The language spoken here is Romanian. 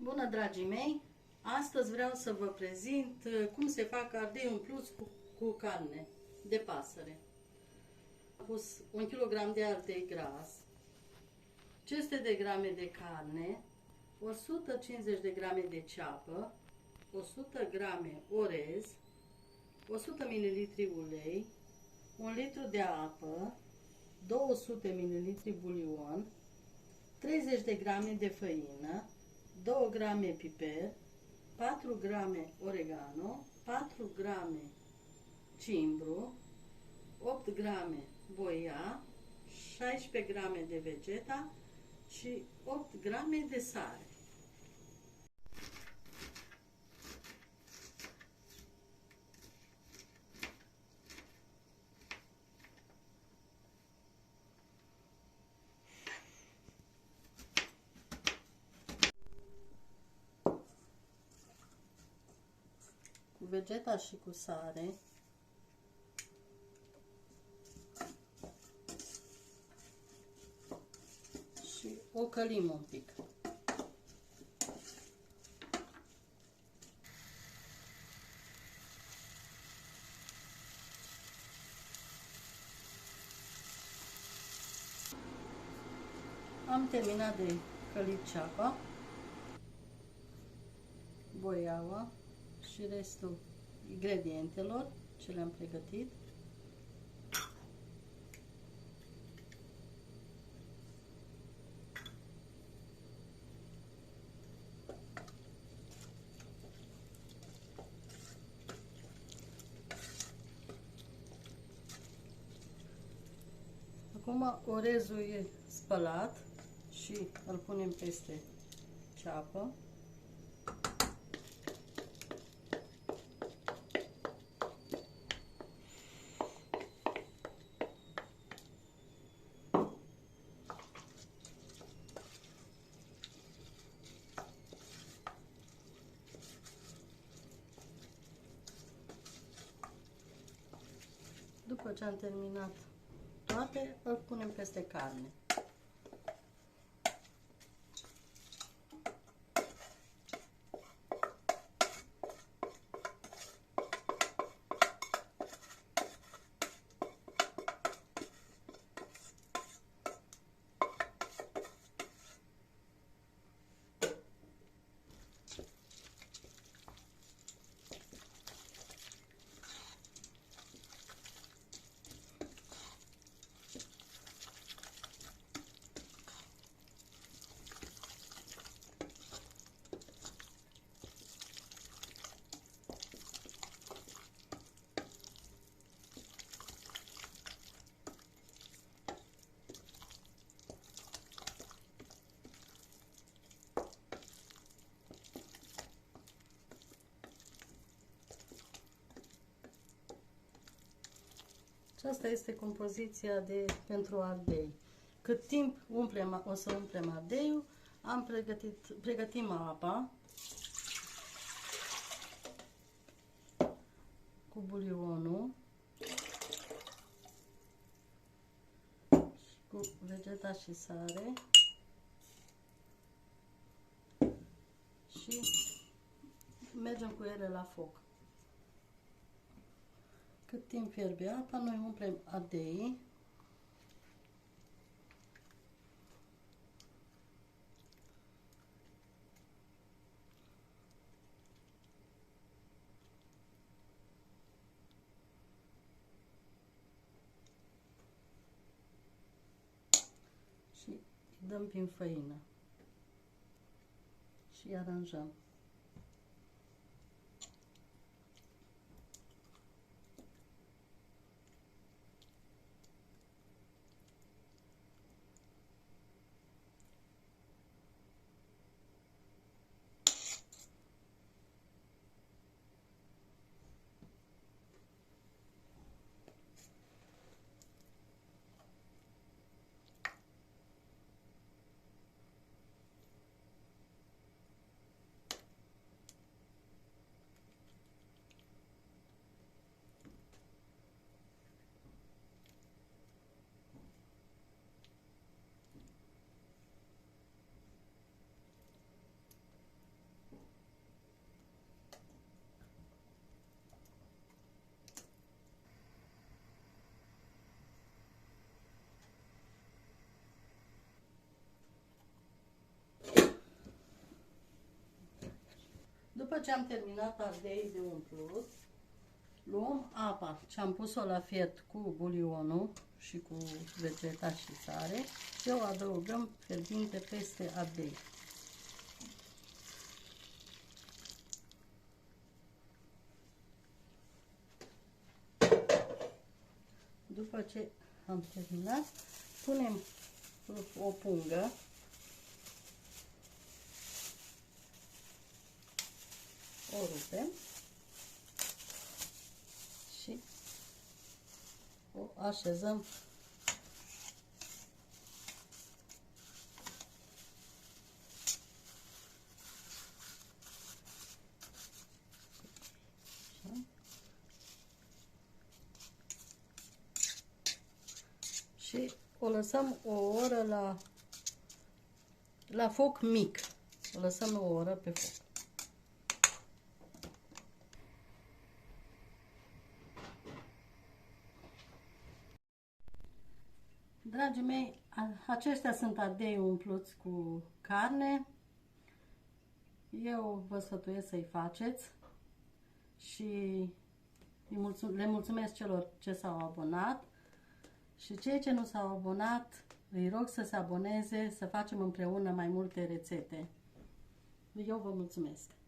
Bună, dragii mei! Astăzi vreau să vă prezint cum se fac ardei în plus cu carne de pasăre. Am pus 1 kg de ardei gras, 500 de grame de carne, 150 de grame de ceapă, 100 grame orez, 100 ml ulei, 1 litru de apă, 200 ml bulion, 30 de grame de făină, 2 grame piper, 4 grame oregano, 4 grame cimbru, 8 grame boia, 16 grame de vegeta și 8 grame de sare. Cu vegeta și cu sare și o călim un pic. Am terminat de călit ceapa, boiaua și restul ingredientelor ce le-am pregătit. Acum orezul e spălat și îl punem peste ceapă. După ce am terminat toate, îl punem peste carne. Aceasta este compoziția pentru ardei. Cât timp o să umplem ardeiul, pregătim apa cu bulionul și cu vegeta și sare și mergem cu ele la foc. Cât timp fierbe apa, noi umplem ardeii și dăm prin făină și aranjăm. După ce am terminat ardei de umplut, luăm apa ce am pus-o la fiert cu bulionul și cu vegeta și sare și o adăugăm fierbinte peste ardei. După ce am terminat, punem o pungă o rupem și o așezăm și o lăsăm o oră la foc mic. O lăsăm o oră pe foc. Dragii mei, aceștia sunt ardei umpluți cu carne. Eu vă sfătuiesc să-i faceți și le mulțumesc celor ce s-au abonat și cei ce nu s-au abonat îi rog să se aboneze, să facem împreună mai multe rețete. Eu vă mulțumesc!